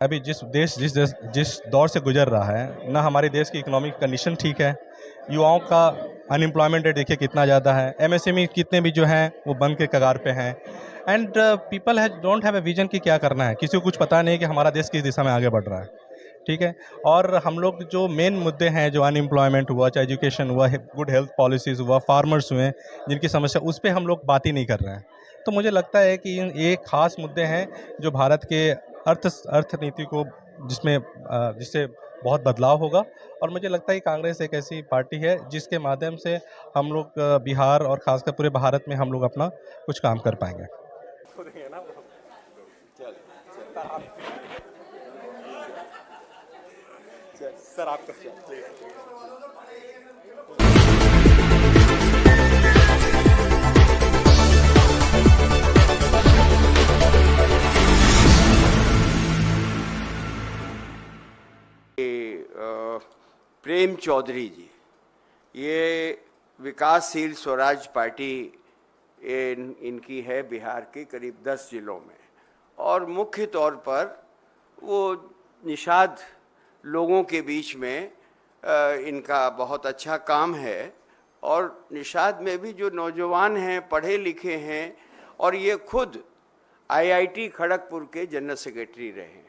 अभी जिस दौर से गुजर रहा है ना, हमारे देश की इकोनॉमिक कंडीशन ठीक है। युवाओं का अनएम्प्लॉयमेंट रेट देखिए कितना ज़्यादा है। एमएसएमई कितने भी जो हैं वो बंद के कगार पे हैं। And people has don't have a vision कि क्या करना है। किसी को कुछ पता नहीं है कि हमारा देश किस दिशा में आगे बढ़ रहा है। ठीक है। और हम लोग जो मेन मुद्दे हैं, जो अनएम्प्लॉयमेंट हुआ, चाहे एजुकेशन हुआ, गुड हेल्थ पॉलिसीज़ हुआ, फार्मर्स हुए जिनकी समस्या, उस पे हम लोग बात ही नहीं कर रहे हैं। तो मुझे लगता है कि ये खास मुद्दे हैं जो भारत के अर्थनीति को जिससे बहुत बदलाव होगा। और मुझे लगता है कि कांग्रेस एक ऐसी पार्टी है जिसके माध्यम से हम लोग बिहार और खासकर पूरे भारत में हम लोग अपना कुछ काम कर पाएंगे। सर आपका प्रेम चौधरी जी, ये विकासशील स्वराज पार्टी इनकी है बिहार के करीब 10 जिलों में, और मुख्य तौर पर वो निषाद लोगों के बीच में इनका बहुत अच्छा काम है। और निषाद में भी जो नौजवान हैं, पढ़े लिखे हैं, और ये खुद आईआईटी खड़गपुर के जनरल सेक्रेटरी रहे हैं,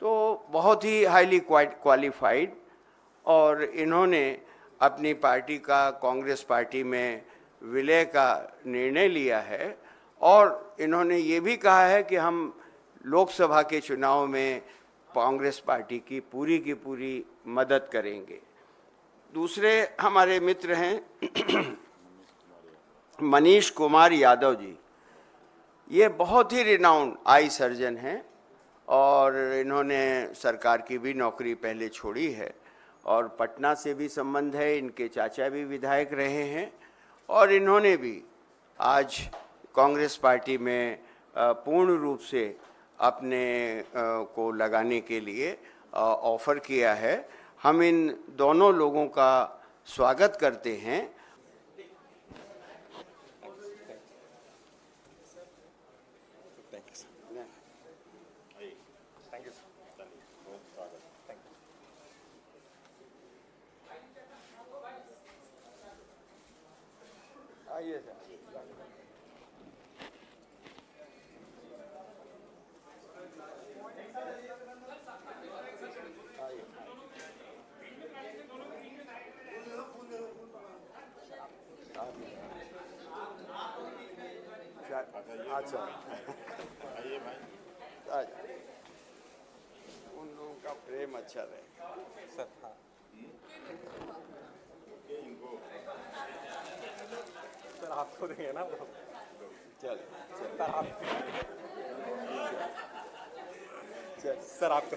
तो बहुत ही हाईली क्वालिफाइड। और इन्होंने अपनी पार्टी का कांग्रेस पार्टी में विलय का निर्णय लिया है, और इन्होंने ये भी कहा है कि हम लोकसभा के चुनाव में कांग्रेस पार्टी की पूरी मदद करेंगे। दूसरे हमारे मित्र हैं मनीष कुमार यादव जी, ये बहुत ही रिनाउंड आई सर्जन हैं, और इन्होंने सरकार की भी नौकरी पहले छोड़ी है, और पटना से भी संबंध है, इनके चाचा भी विधायक रहे हैं, और इन्होंने भी आज कांग्रेस पार्टी में पूर्ण रूप से अपने को लगाने के लिए ऑफ़र किया है। हम इन दोनों लोगों का स्वागत करते हैं। आइए सर। अच्छा, आइए भाई, उन लोगों का प्रेम अच्छा रहेगा सर। हाँ, सर आपको देंगे ना वो। चल सर आपका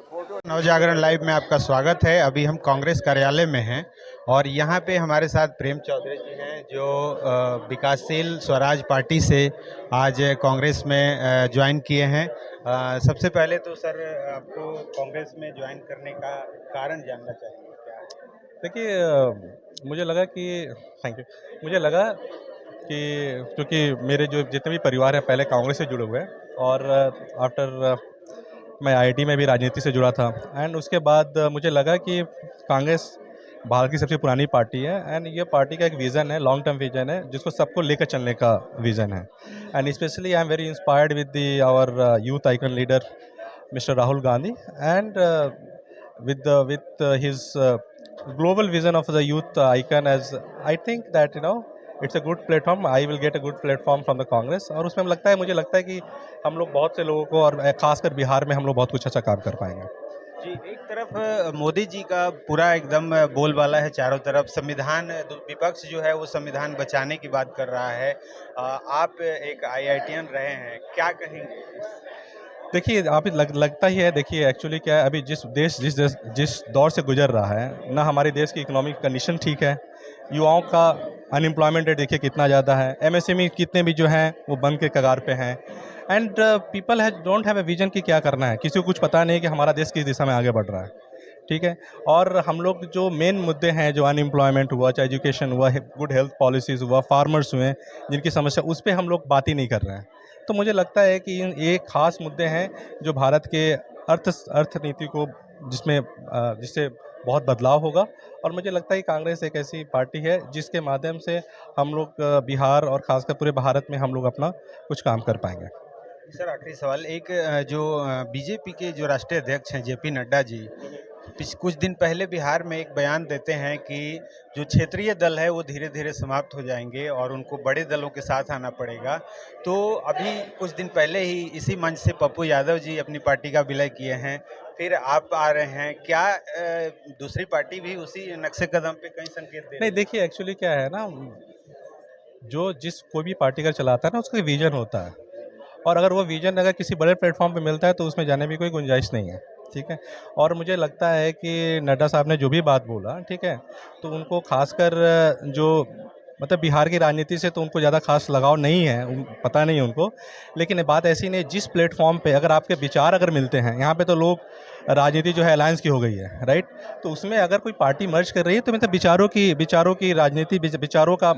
फोटो। नवजागरण लाइव में आपका स्वागत है। अभी हम कांग्रेस कार्यालय में हैं और यहाँ पे हमारे साथ प्रेम चौधरी जी हैं, जो विकासशील स्वराज पार्टी से आज कांग्रेस में ज्वाइन किए हैं। सबसे पहले तो सर, आपको कांग्रेस में ज्वाइन करने का कारण जानना चाहेंगे क्या है? देखिए, मुझे लगा कि क्योंकि मेरे जो जितने भी परिवार हैं पहले कांग्रेस से जुड़े हुए हैं, और आफ्टर मैं आईआईटी में भी राजनीति से जुड़ा था। एंड उसके बाद मुझे लगा कि कांग्रेस भारत की सबसे पुरानी पार्टी है, एंड ये पार्टी का एक विज़न है, लॉन्ग टर्म विज़न है, जिसको सबको लेकर चलने का विज़न है। And specially I am very inspired with the our youth icon leader mister Rahul Gandhi, and with his global vision of the youth icon, as I think that it's a good platform. I will get a good platform from the Congress, और उसमें मुझे लगता है कि हम लोग बहुत से लोगों को, और खासकर बिहार में हम लोग बहुत कुछ अच्छा काम कर पाएंगे। जी, एक तरफ मोदी जी का पूरा एकदम बोलबाला है चारों तरफ, संविधान, विपक्ष जो है वो संविधान बचाने की बात कर रहा है। आप एक आईआईटीएन रहे हैं, क्या कहेंगे? देखिए, आप लगता ही है। देखिए, एक्चुअली क्या है, अभी जिस दौर से गुजर रहा है ना, हमारे देश की इकोनॉमिक कंडीशन ठीक है। युवाओं का अनएम्प्लॉयमेंट रेट देखिए कितना ज़्यादा है। एमएसएमई कितने भी जो हैं वो बंद के कगार पे हैं। And people has don't have a vision कि क्या करना है। किसी को कुछ पता नहीं है कि हमारा देश किस दिशा में आगे बढ़ रहा है। ठीक है। और हम लोग जो मेन मुद्दे हैं, जो अनएम्प्लॉयमेंट हुआ, चाहे एजुकेशन हुआ, गुड हेल्थ पॉलिसीज़ हुआ, फार्मर्स हुए जिनकी समस्या, उस पे हम लोग बात ही नहीं कर रहे हैं। तो मुझे लगता है कि ये खास मुद्दे हैं जो भारत के अर्थनीति को जिससे बहुत बदलाव होगा। और मुझे लगता है कि कांग्रेस एक ऐसी पार्टी है जिसके माध्यम से हम लोग बिहार और खासकर पूरे भारत में हम लोग अपना कुछ काम कर पाएंगे। सर आखिरी सवाल, एक जो बीजेपी के जो राष्ट्रीय अध्यक्ष हैं जेपी नड्डा जी, कुछ दिन पहले बिहार में एक बयान देते हैं कि जो क्षेत्रीय दल है वो धीरे धीरे समाप्त हो जाएंगे और उनको बड़े दलों के साथ आना पड़ेगा। तो अभी कुछ दिन पहले ही इसी मंच से पप्पू यादव जी अपनी पार्टी का विलय किए हैं, फिर आप आ रहे हैं, क्या दूसरी पार्टी भी उसी नक्शे कदम पे कहीं संकेत दे रही नहीं, है? देखिए एक्चुअली क्या है ना, जो जिस कोई भी पार्टी का चलाता है ना उसका विजन होता है, और अगर वो विजन अगर किसी बड़े प्लेटफॉर्म पे मिलता है तो उसमें जाने में कोई गुंजाइश नहीं है, ठीक है। और मुझे लगता है कि नड्डा साहब ने जो भी बात बोला, ठीक है, तो उनको खासकर जो मतलब बिहार की राजनीति से तो उनको ज़्यादा खास लगाव नहीं है, पता नहीं है उनको। लेकिन ये बात ऐसी नहीं, जिस प्लेटफॉर्म पे अगर आपके विचार अगर मिलते हैं, यहाँ पे तो लोग राजनीति जो है अलायंस की हो गई है, राइट। तो उसमें अगर कोई पार्टी मर्ज कर रही है तो मतलब विचारों की राजनीति, विचारों का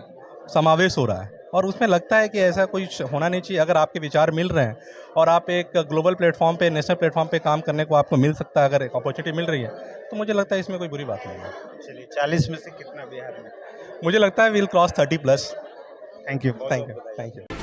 समावेश हो रहा है, और उसमें लगता है कि ऐसा कुछ होना नहीं चाहिए। अगर आपके विचार मिल रहे हैं और आप एक ग्लोबल प्लेटफॉर्म पे, नेशनल प्लेटफॉर्म पे काम करने को आपको मिल सकता है, अगर एक अपॉर्चुनिटी मिल रही है, तो मुझे लगता है इसमें कोई बुरी बात नहीं है। चलिए, 40 में से कितना बिहार में? मुझे लगता है will cross 30+। Thank you. Thank you.